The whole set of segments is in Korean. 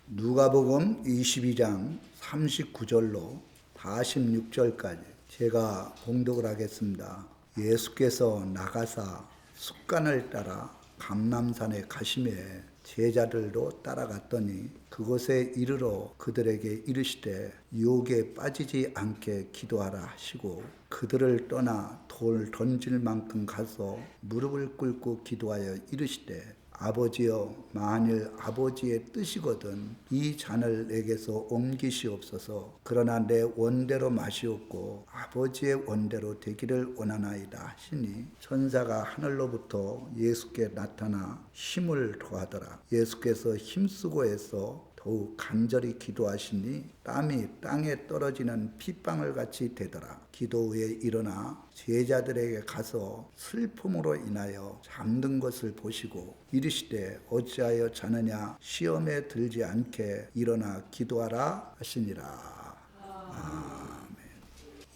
누가복음 22장 39절로 46절까지 제가 봉독을 하겠습니다. 예수께서 나가사 숫간을 따라 감람산에 가시매 제자들도 따라갔더니 그곳에 이르러 그들에게 이르시되 유혹에 빠지지 않게 기도하라 하시고 그들을 떠나 돌 던질 만큼 가서 무릎을 꿇고 기도하여 이르시되 아버지여, 만일 아버지의 뜻이거든 이 잔을 내게서 옮기시옵소서. 그러나 내 원대로 마시옵고 아버지의 원대로 되기를 원하나이다 하시니 천사가 하늘로부터 예수께 나타나 힘을 더하더라. 예수께서 힘쓰고 해서 더욱 간절히 기도하시니 땀이 땅에 떨어지는 핏방울 같이 되더라. 기도 후에 일어나 제자들에게 가서 슬픔으로 인하여 잠든 것을 보시고 이르시되 어찌하여 자느냐, 시험에 들지 않게 일어나 기도하라 하시니라. 아멘.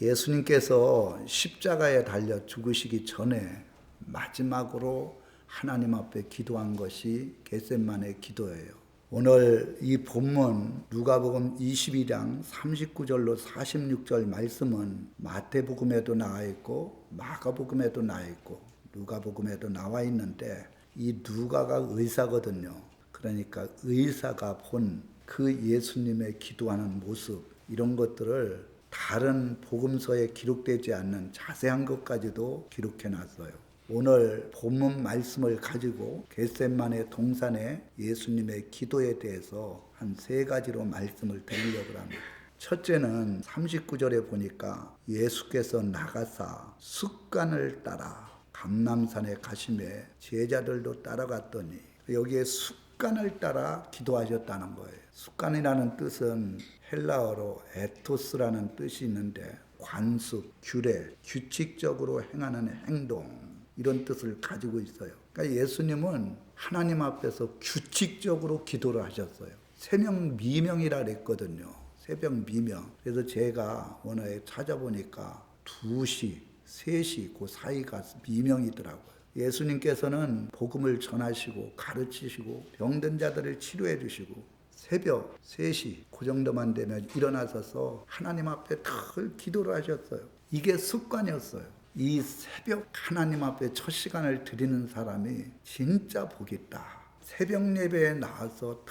예수님께서 십자가에 달려 죽으시기 전에 마지막으로 하나님 앞에 기도한 것이 겟세마네 기도예요. 오늘 이 본문 누가복음 22장 39절로 46절 말씀은 마태복음에도 나와 있고 마가복음에도 나와 있고 누가복음에도 나와 있는데 이 누가가 의사거든요. 그러니까 의사가 본 그 예수님의 기도하는 모습, 이런 것들을 다른 복음서에 기록되지 않는 자세한 것까지도 기록해 놨어요. 오늘 본문 말씀을 가지고 겟세마네 동산의 예수님의 기도에 대해서 한 세 가지로 말씀을 드리려고 합니다. 첫째는 39절에 보니까 예수께서 나가사 숫간을 따라 감람산에 가시매 제자들도 따라갔더니 여기에 숫간을 따라 기도하셨다는 거예요. 숫간이라는 뜻은 헬라어로 에토스라는 뜻이 있는데 관습, 규례, 규칙적으로 행하는 행동, 이런 뜻을 가지고 있어요. 그러니까 예수님은 하나님 앞에서 규칙적으로 기도를 하셨어요. 새벽 미명이라 그랬거든요. 새벽 미명. 그래서 제가 원어에 찾아보니까 2시, 3시 그 사이가 미명이더라고요. 예수님께서는 복음을 전하시고 가르치시고 병든 자들을 치료해 주시고 새벽 3시 그 정도만 되면 일어나셔서 하나님 앞에 늘 기도를 하셨어요. 이게 습관이었어요. 이 새벽 하나님 앞에 첫 시간을 드리는 사람이 진짜 복이 있다. 새벽 예배에 나와서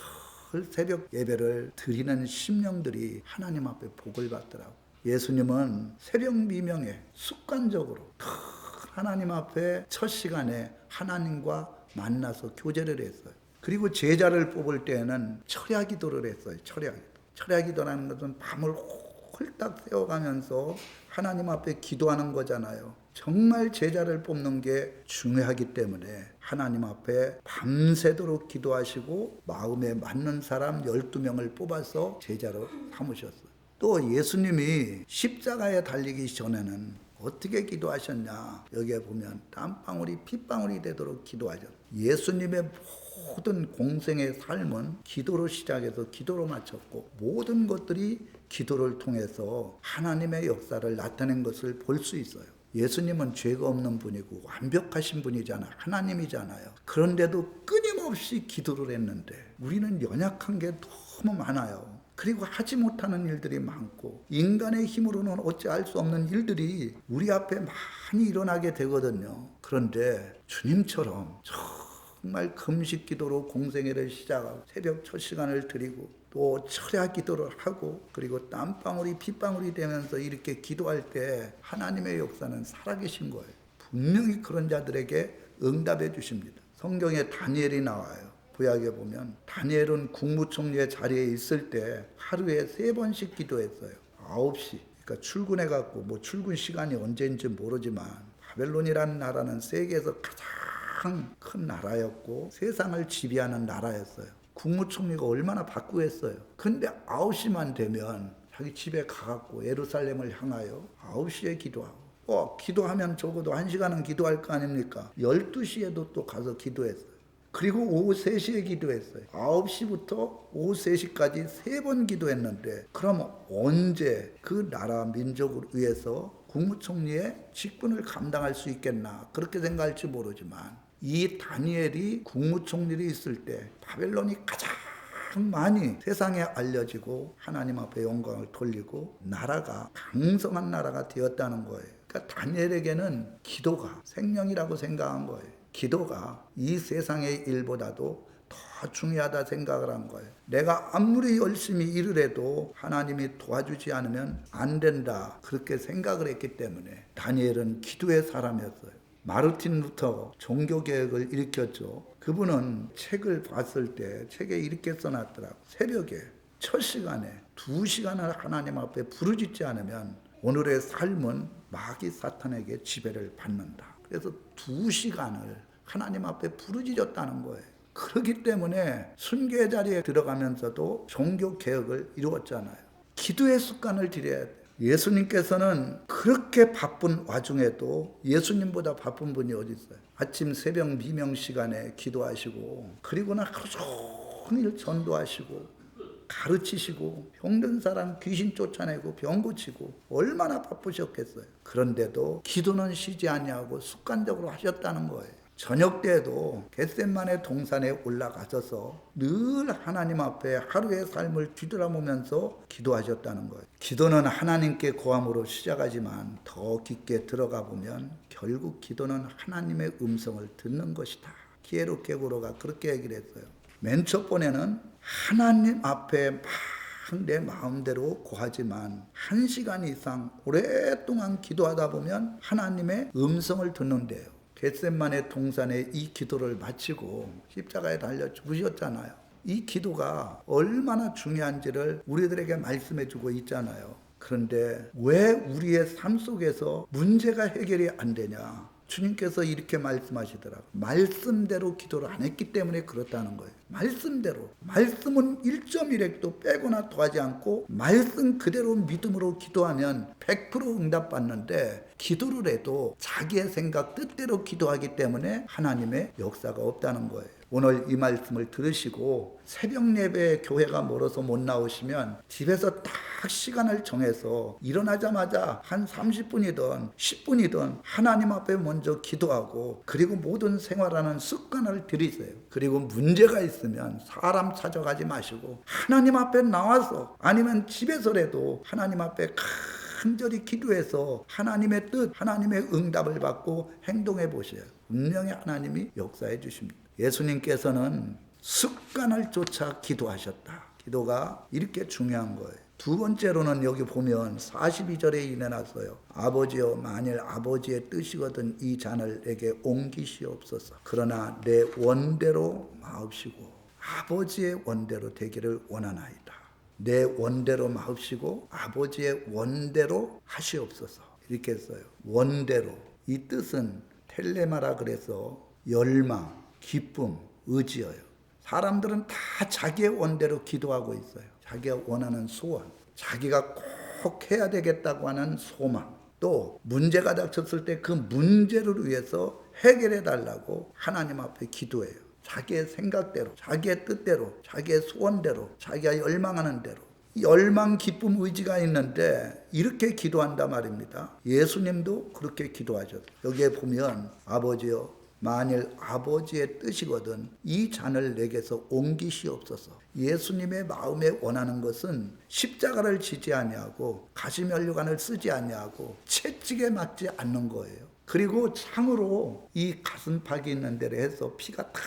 늘 새벽 예배를 드리는 심령들이 하나님 앞에 복을 받더라고요. 예수님은 새벽 미명에 습관적으로 늘 하나님 앞에 첫 시간에 하나님과 만나서 교제를 했어요. 그리고 제자를 뽑을 때에는 철야 기도를 했어요. 철야 기도. 철야 기도라는 것은 밤을 홀딱 세워가면서 하나님 앞에 기도하는 거잖아요. 정말 제자를 뽑는 게 중요하기 때문에 하나님 앞에 밤새도록 기도하시고 마음에 맞는 사람 12명을 뽑아서 제자로 삼으셨어요. 또 예수님이 십자가에 달리기 전에는 어떻게 기도하셨냐? 여기에 보면 땀방울이 핏방울이 되도록 기도하셨어요. 예수님의 모든 공생의 삶은 기도로 시작해서 기도로 마쳤고 모든 것들이 기도를 통해서 하나님의 역사를 나타낸 것을 볼 수 있어요. 예수님은 죄가 없는 분이고 완벽하신 분이잖아요. 하나님이잖아요. 그런데도 끊임없이 기도를 했는데 우리는 연약한 게 너무 많아요. 그리고 하지 못하는 일들이 많고 인간의 힘으로는 어찌할 수 없는 일들이 우리 앞에 많이 일어나게 되거든요. 그런데 주님처럼 정말 금식 기도로 공생애를 시작하고 새벽 첫 시간을 드리고 또 철야 기도를 하고 그리고 땀방울이 핏방울이 되면서 이렇게 기도할 때 하나님의 역사는 살아계신 거예요. 분명히 그런 자들에게 응답해 주십니다. 성경에 다니엘이 나와요. 구약에 보면 다니엘은 국무총리의 자리에 있을 때 하루에 3번씩 기도했어요. 9시. 그러니까 출근해갖고 뭐 출근 시간이 언제인지 모르지만 바벨론이라는 나라는 세계에서 가장 큰 나라였고 세상을 지배하는 나라였어요. 국무총리가 얼마나 바꾸겠어요. 근데 9시만 되면 자기 집에 가갖고 예루살렘을 향하여 9시에 기도하고 기도하면 적어도 1시간은 기도할 거 아닙니까? 12시에도 또 가서 기도했어요. 그리고 오후 3시에 기도했어요. 9시부터 오후 3시까지 3번 기도했는데 그럼 언제 그 나라 민족을 위해서 국무총리의 직분을 감당할 수 있겠나 그렇게 생각할지 모르지만 이 다니엘이 국무총리로 있을 때 바벨론이 가장 많이 세상에 알려지고 하나님 앞에 영광을 돌리고 나라가 강성한 나라가 되었다는 거예요. 그러니까 다니엘에게는 기도가 생명이라고 생각한 거예요. 기도가 이 세상의 일보다도 더 중요하다 생각을 한 거예요. 내가 아무리 열심히 일을 해도 하나님이 도와주지 않으면 안 된다, 그렇게 생각을 했기 때문에 다니엘은 기도의 사람이었어요. 마르틴 루터 종교개혁을 일으켰죠. 그분은 책을 봤을 때 책에 이렇게 써놨더라고. 새벽에 첫 시간에 2시간을 하나님 앞에 부르짖지 않으면 오늘의 삶은 마귀 사탄에게 지배를 받는다. 그래서 2시간을 하나님 앞에 부르짖었다는 거예요. 그렇기 때문에 순교의 자리에 들어가면서도 종교개혁을 이루었잖아요. 기도의 습관을 들여야 돼요. 예수님께서는 그렇게 바쁜 와중에도 예수님보다 바쁜 분이 어디 있어요? 아침 새벽 미명 시간에 기도하시고 그리고는 하루 종일 전도하시고 가르치시고 병든 사람 귀신 쫓아내고 병 고치고 얼마나 바쁘셨겠어요. 그런데도 기도는 쉬지 아니하고 습관적으로 하셨다는 거예요. 저녁 때에도 겟셋마네 동산에 올라가셔서 늘 하나님 앞에 하루의 삶을 뒤돌아보면서 기도하셨다는 거예요. 기도는 하나님께 고함으로 시작하지만 더 깊게 들어가 보면 결국 기도는 하나님의 음성을 듣는 것이다. 기에로 게고로가 그렇게 얘기를 했어요. 맨 첫 번에는 하나님 앞에 막 내 마음대로 고하지만 1시간 이상 오랫동안 기도하다 보면 하나님의 음성을 듣는데요. 겟셋마네 동산에 이 기도를 마치고 십자가에 달려 죽으셨잖아요. 이 기도가 얼마나 중요한지를 우리들에게 말씀해 주고 있잖아요. 그런데 왜 우리의 삶 속에서 문제가 해결이 안 되냐? 주님께서 이렇게 말씀하시더라고요. 말씀대로 기도를 안 했기 때문에 그렇다는 거예요. 말씀대로. 말씀은 1.1핵도 빼거나 더하지 않고 말씀 그대로 믿음으로 기도하면 100% 응답받는데 기도를 해도 자기의 생각 뜻대로 기도하기 때문에 하나님의 역사가 없다는 거예요. 오늘 이 말씀을 들으시고 새벽 예배에 교회가 멀어서 못 나오시면 집에서 딱 시간을 정해서 일어나자마자 한 30분이든 10분이든 하나님 앞에 먼저 기도하고 그리고 모든 생활하는 습관을 들이세요. 그리고 문제가 있으면 사람 찾아가지 마시고 하나님 앞에 나와서 아니면 집에서라도 하나님 앞에 간절히 기도해서 하나님의 뜻, 하나님의 응답을 받고 행동해 보셔요. 분명히 하나님이 역사해 주십니다. 예수님께서는 습관을 쫓아 기도하셨다. 기도가 이렇게 중요한 거예요. 두 번째로는 여기 보면 42절에 일어났어요. 아버지여, 만일 아버지의 뜻이거든 이 잔을 내게 옮기시옵소서. 그러나 내 원대로 마옵시고 아버지의 원대로 되기를 원하나이다. 내 원대로 마옵시고 아버지의 원대로 하시옵소서. 이렇게 했어요. 원대로. 이 뜻은 텔레마라 그래서 열망, 기쁨, 의지여요. 사람들은 다 자기의 원대로 기도하고 있어요. 자기가 원하는 소원, 자기가 꼭 해야 되겠다고 하는 소망, 또 문제가 닥쳤을 때 그 문제를 위해서 해결해 달라고 하나님 앞에 기도해요. 자기의 생각대로, 자기의 뜻대로, 자기의 소원대로, 자기가 열망하는 대로. 열망, 기쁨, 의지가 있는데 이렇게 기도한단 말입니다. 예수님도 그렇게 기도하셨어요. 여기에 보면 아버지여, 만일 아버지의 뜻이거든 이 잔을 내게서 옮기시옵소서. 예수님의 마음에 원하는 것은 십자가를 지지 아니하고 가시면류관을 쓰지 아니하고 채찍에 맞지 않는 거예요. 그리고 창으로 이 가슴팍이 있는 데로 해서 피가 다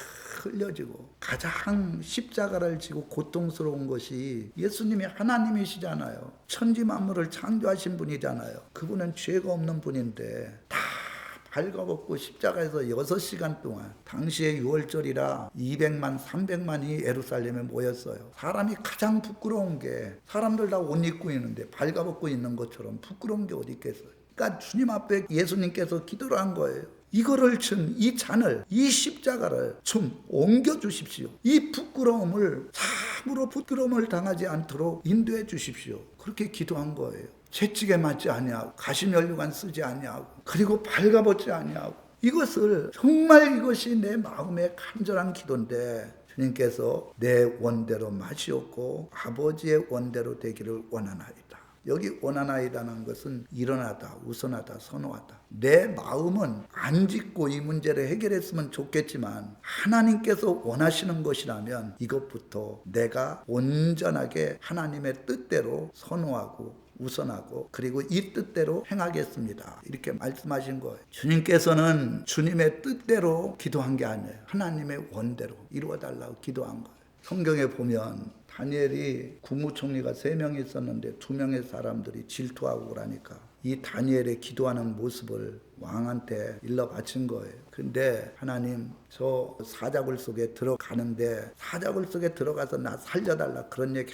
흘려지고 가장 십자가를 지고 고통스러운 것이 예수님이 하나님이시잖아요. 천지 만물을 창조하신 분이잖아요. 그분은 죄가 없는 분인데 다 발가벗고 십자가에서 6시간 동안 당시에 6월절이라 200만 300만이 예루살렘에 모였어요. 사람이 가장 부끄러운 게 사람들 다 옷 입고 있는데 발가벗고 있는 것처럼 부끄러운 게 어디 있겠어요. 그러니까 주님 앞에 예수님께서 기도를 한 거예요. 이거를 이 잔을, 이 십자가를 좀 옮겨주십시오. 이 부끄러움을, 참으로 부끄러움을 당하지 않도록 인도해 주십시오. 그렇게 기도한 거예요. 채찍에 맞지 아니하고 가시면류관 쓰지 아니하고 그리고 발가벗지 아니하고 이것을 정말 이것이 내 마음의 간절한 기도인데 주님께서 내 원대로 마시옵고 아버지의 원대로 되기를 원하나이다. 여기 원하나이다는 것은 일어나다, 우선하다, 선호하다. 내 마음은 안 짓고 이 문제를 해결했으면 좋겠지만 하나님께서 원하시는 것이라면 이것부터 내가 온전하게 하나님의 뜻대로 선호하고 우선하고 그리고 이 뜻대로 행하겠습니다. 이렇게 말씀하신 거예요. 주님께서는 주님의 뜻대로 기도한 게 아니에요. 하나님의 원대로 이루어달라고 기도한 거예요. 성경에 보면 다니엘이 국무총리가 3명이 있었는데 2명의 사람들이 질투하고 그러니까 이 다니엘의 기도하는 모습을 왕한테 일러 바친 거예요. 근데 하나님 저 사자굴 속에 들어가는데 사자굴 속에 들어가서 나 살려달라 그런 얘기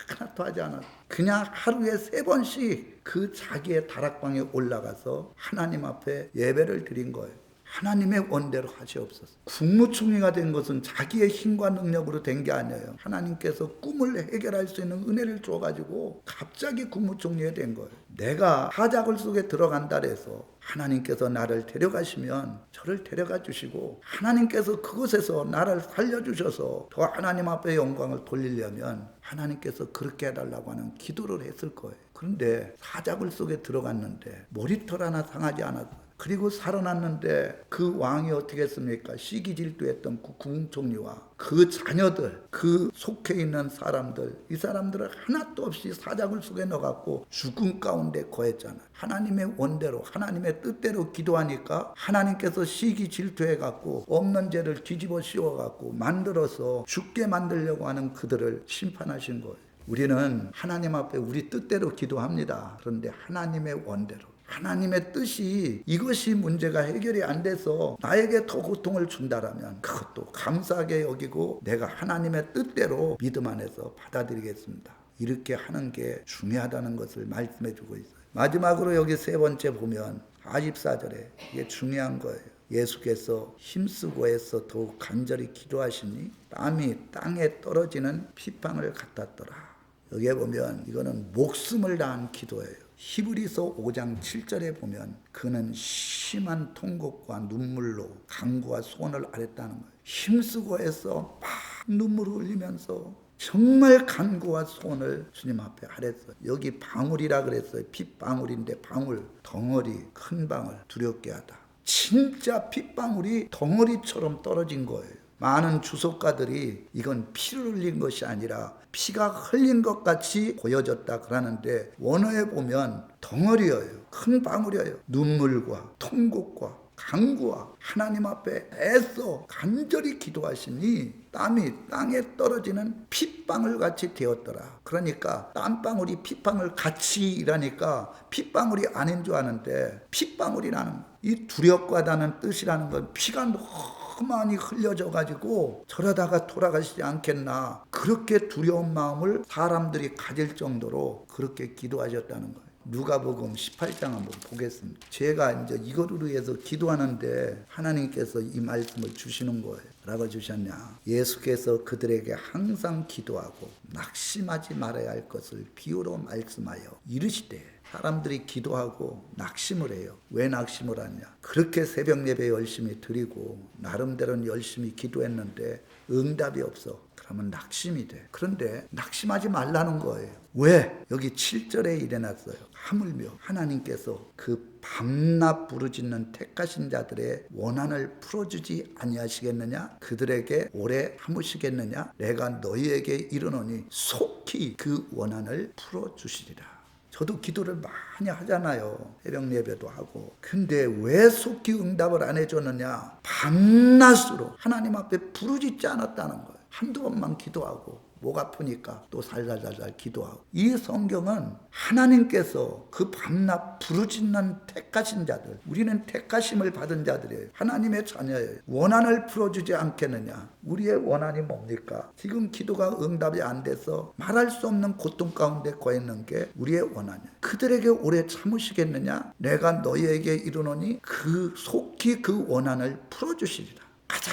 하나도 하지 않았어. 그냥 하루에 3번씩 그 자기의 다락방에 올라가서 하나님 앞에 예배를 드린 거예요. 하나님의 원대로 하시옵소서. 국무총리가 된 것은 자기의 힘과 능력으로 된 게 아니에요. 하나님께서 꿈을 해결할 수 있는 은혜를 줘가지고 갑자기 국무총리가 된 거예요. 내가 사자굴 속에 들어간다 해서 하나님께서 나를 데려가시면 저를 데려가 주시고 하나님께서 그곳에서 나를 살려주셔서 더 하나님 앞에 영광을 돌리려면 하나님께서 그렇게 해달라고 하는 기도를 했을 거예요. 그런데 사자굴 속에 들어갔는데 머리털 하나 상하지 않았어요. 그리고 살아났는데 그 왕이 어떻게 했습니까? 시기질투했던 그 국무총리와 그 자녀들, 그 속해 있는 사람들, 이 사람들을 하나도 없이 사자굴 속에 넣어갖고 죽음 가운데 거했잖아요. 하나님의 원대로, 하나님의 뜻대로 기도하니까 하나님께서 시기질투해갖고 없는 죄를 뒤집어 씌워갖고 만들어서 죽게 만들려고 하는 그들을 심판하신 거예요. 우리는 하나님 앞에 우리 뜻대로 기도합니다. 그런데 하나님의 원대로. 하나님의 뜻이 이것이 문제가 해결이 안 돼서 나에게 더 고통을 준다라면 그것도 감사하게 여기고 내가 하나님의 뜻대로 믿음 안에서 받아들이겠습니다. 이렇게 하는 게 중요하다는 것을 말씀해 주고 있어요. 마지막으로 여기 3번째 보면 44절에 이게 중요한 거예요. 예수께서 힘쓰고 해서 더욱 간절히 기도하시니 땀이 땅에 떨어지는 핏방울 같았더라. 여기에 보면 이거는 목숨을 다한 기도예요. 히브리서 5장 7절에 보면 그는 심한 통곡과 눈물로 간구와 소원을 아랬다는 거예요. 힘쓰고 해서 막 눈물을 흘리면서 정말 간구와 소원을 주님 앞에 아랬어요. 여기 방울이라 그랬어요. 핏방울인데 방울, 덩어리, 큰 방울, 두렵게 하다. 진짜 핏방울이 덩어리처럼 떨어진 거예요. 많은 주석가들이 이건 피를 흘린 것이 아니라 피가 흘린 것 같이 보여졌다 그러는데 원어에 보면 덩어리예요. 큰 방울이에요. 눈물과 통곡과 간구와 하나님 앞에 애써 간절히 기도하시니 땀이 땅에 떨어지는 핏방울 같이 되었더라. 그러니까 땀방울이 핏방울 같이 이라니까 핏방울이 아닌 줄 아는데 핏방울이라는 이 두렵고하다는 뜻이라는 건 피가 너무 많이 흘려져 가지고 저러다가 돌아가시지 않겠나 그렇게 두려운 마음을 사람들이 가질 정도로 그렇게 기도하셨다는 거예요. 누가복음 18장 한번 보겠습니다. 제가 이제 이거를 위해서 기도하는데 하나님께서 이 말씀을 주시는 거예요. 뭐라고 주셨냐? 예수께서 그들에게 항상 기도하고 낙심하지 말아야 할 것을 비유로 말씀하여 이르시되 사람들이 기도하고 낙심을 해요. 왜 낙심을 하냐? 그렇게 새벽 예배 열심히 드리고 나름대로는 열심히 기도했는데 응답이 없어. 그러면 낙심이 돼. 그런데 낙심하지 말라는 거예요. 왜? 여기 7절에 일어났어요. 하물며 하나님께서 그 밤낮 부르짖는 택하신 자들의 원한을 풀어주지 아니하시겠느냐? 그들에게 오래 참으시겠느냐? 내가 너희에게 이르노니 속히 그 원한을 풀어주시리라. 저도 기도를 많이 하잖아요. 새벽 예배도 하고. 근데 왜 속히 응답을 안 해줬느냐? 밤낮으로 하나님 앞에 부르짖지 않았다는 거예요. 한두 번만 기도하고 목 아프니까 또 살살살살 기도하고. 이 성경은 하나님께서 그 밤낮 부르짖는 택하신 자들, 우리는 택하심을 받은 자들이에요. 하나님의 자녀예요. 원한을 풀어주지 않겠느냐? 우리의 원한이 뭡니까? 지금 기도가 응답이 안 돼서 말할 수 없는 고통 가운데 거했는 게 우리의 원한이에요. 그들에게 오래 참으시겠느냐? 내가 너희에게 이르노니 그 속히 그 원한을 풀어주시리라. 가자.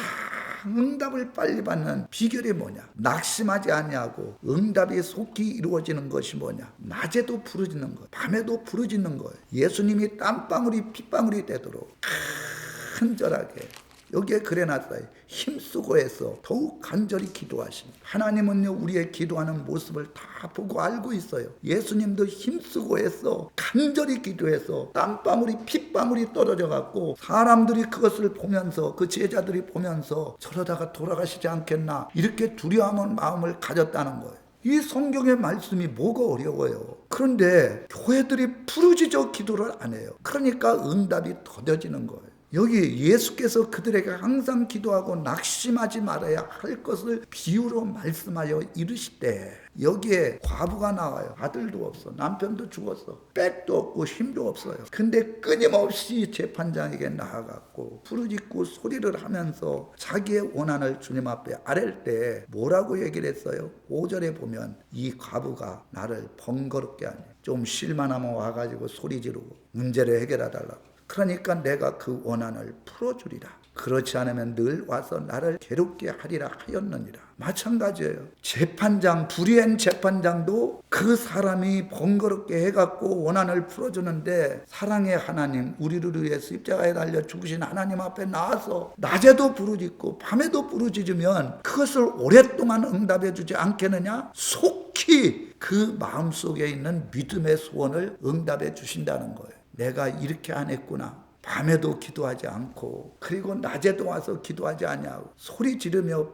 응답을 빨리 받는 비결이 뭐냐? 낙심하지 아니하고 응답이 속히 이루어지는 것이 뭐냐? 낮에도 부르짖는 것, 밤에도 부르짖는 거예요. 예수님이 땀방울이 핏방울이 되도록 간절하게 여기에 그래놨어요. 힘쓰고 해서 더욱 간절히 기도하십니다. 하나님은요 우리의 기도하는 모습을 다 보고 알고 있어요. 예수님도 힘쓰고 해서 간절히 기도해서 땀방울이 핏방울이 떨어져 갖고 사람들이 그것을 보면서 그 제자들이 보면서 저러다가 돌아가시지 않겠나 이렇게 두려워하는 마음을 가졌다는 거예요. 이 성경의 말씀이 뭐가 어려워요. 그런데 교회들이 부르짖어 기도를 안 해요. 그러니까 응답이 더뎌지는 거예요. 여기 예수께서 그들에게 항상 기도하고 낙심하지 말아야 할 것을 비유로 말씀하여 이르시되 여기에 과부가 나와요. 아들도 없어. 남편도 죽었어. 백도 없고 힘도 없어요. 근데 끊임없이 재판장에게 나아갔고 부르짖고 소리를 하면서 자기의 원한을 주님 앞에 아랠 때 뭐라고 얘기를 했어요? 5절에 보면 이 과부가 나를 번거롭게 하니 좀 쉴만하면 와가지고 소리 지르고 문제를 해결해 달라고. 그러니까 내가 그 원한을 풀어주리라. 그렇지 않으면 늘 와서 나를 괴롭게 하리라 하였느니라. 마찬가지예요. 재판장, 불의한 재판장도 그 사람이 번거롭게 해갖고 원한을 풀어주는데 사랑의 하나님, 우리를 위해서 십자가에 달려 죽으신 하나님 앞에 나와서 낮에도 부르짖고 밤에도 부르짖으면 그것을 오랫동안 응답해 주지 않겠느냐? 속히 그 마음속에 있는 믿음의 소원을 응답해 주신다는 거예요. 내가 이렇게 안 했구나. 밤에도 기도하지 않고 그리고 낮에도 와서 기도하지 아니하고 소리 지르며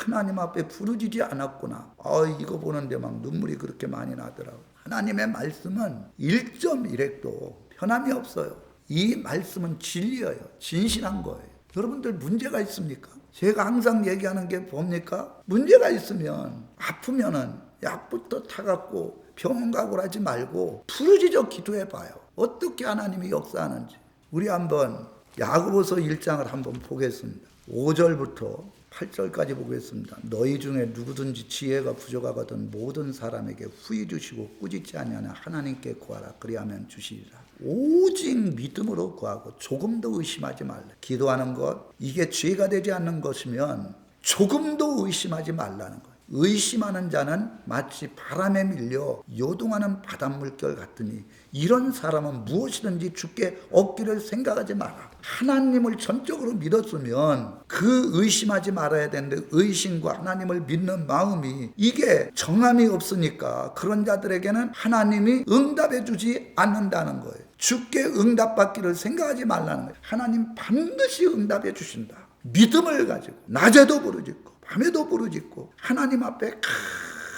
하나님 앞에 부르짖지 않았구나. 이거 보는데 막 눈물이 그렇게 많이 나더라고. 하나님의 말씀은 1.1핵도 변함이 없어요. 이 말씀은 진리예요. 진실한 거예요. 여러분들 문제가 있습니까? 제가 항상 얘기하는 게 뭡니까? 문제가 있으면 아프면은 약부터 타갖고 병원 가고 하지 말고 부르짖어 기도해봐요. 어떻게 하나님이 역사하는지. 우리 한번 야고보서 1장을 한번 보겠습니다. 5절부터 8절까지 보겠습니다. 너희 중에 누구든지 지혜가 부족하거든 모든 사람에게 후히 주시고 꾸짖지 아니하는 하나님께 구하라. 그리하면 주시리라. 오직 믿음으로 구하고 조금도 의심하지 말라. 기도하는 것 이게 죄가 되지 않는 것이면 조금도 의심하지 말라는 거예요. 의심하는 자는 마치 바람에 밀려 요동하는 바닷물결 같으니 이런 사람은 무엇이든지 주께 얻기를 생각하지 마라. 하나님을 전적으로 믿었으면 그 의심하지 말아야 되는데 의심과 하나님을 믿는 마음이 이게 정함이 없으니까 그런 자들에게는 하나님이 응답해 주지 않는다는 거예요. 주께 응답받기를 생각하지 말라는 거예요. 하나님 반드시 응답해 주신다. 믿음을 가지고 낮에도 부르짖고 밤에도 부르짖고 하나님 앞에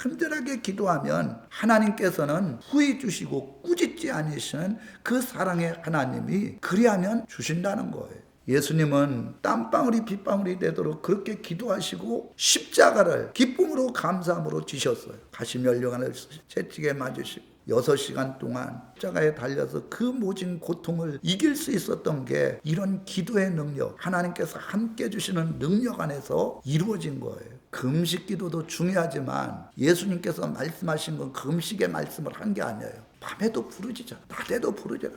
간절하게 기도하면 하나님께서는 후히 주시고 꾸짖지 않으시는 그 사랑의 하나님이 그리하면 주신다는 거예요. 예수님은 땀방울이 빗방울이 되도록 그렇게 기도하시고 십자가를 기쁨으로 감사함으로 지셨어요. 가시면류관을 채찍에 맞으시고 6시간 동안 십자가에 달려서 그 모진 고통을 이길 수 있었던 게 이런 기도의 능력, 하나님께서 함께 주시는 능력 안에서 이루어진 거예요. 금식 기도도 중요하지만 예수님께서 말씀하신 건 금식의 말씀을 한 게 아니에요. 밤에도 부르짖어, 낮에도 부르짖어.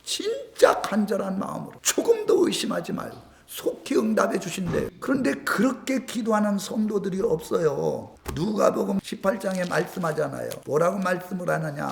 진짜 간절한 마음으로 조금도 의심하지 말고 속히 응답해 주신대. 그런데 그렇게 기도하는 성도들이 없어요. 누가복음 18장에 말씀하잖아요. 뭐라고 말씀을 하느냐?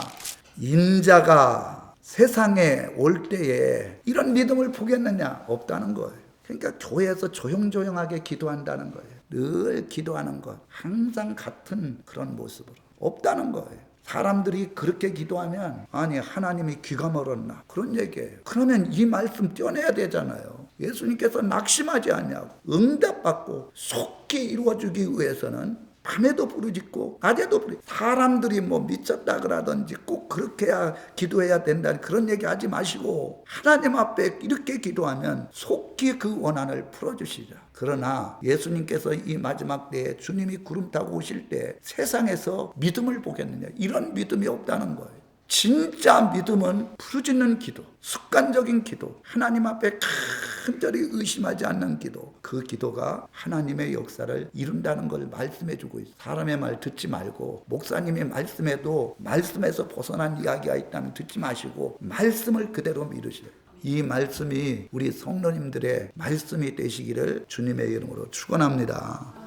인자가 세상에 올 때에 이런 믿음을 보겠느냐? 없다는 거예요. 그러니까 교회에서 조용조용하게 기도한다는 거예요. 늘 기도하는 것, 항상 같은 그런 모습으로 없다는 거예요. 사람들이 그렇게 기도하면 아니 하나님이 귀가 멀었나 그런 얘기예요. 그러면 이 말씀 떼어내야 되잖아요. 예수님께서 낙심하지 않냐고 응답받고 속히 이루어주기 위해서는 밤에도 부르짖고 낮에도 부르짖고 사람들이 뭐 미쳤다 그러든지 꼭 그렇게 해야 기도해야 된다는 그런 얘기 하지 마시고 하나님 앞에 이렇게 기도하면 속히 그 원한을 풀어주시자. 그러나 예수님께서 이 마지막 때에 주님이 구름 타고 오실 때 세상에서 믿음을 보겠느냐 이런 믿음이 없다는 거예요. 진짜 믿음은 부르짖는 기도, 습관적인 기도, 하나님 앞에 간절히 의심하지 않는 기도, 그 기도가 하나님의 역사를 이룬다는 걸 말씀해 주고 있어요. 사람의 말 듣지 말고 목사님이 말씀해도 말씀에서 벗어난 이야기가 있다면 듣지 마시고 말씀을 그대로 믿으시래요. 이 말씀이 우리 성도님들의 말씀이 되시기를 주님의 이름으로 축원합니다.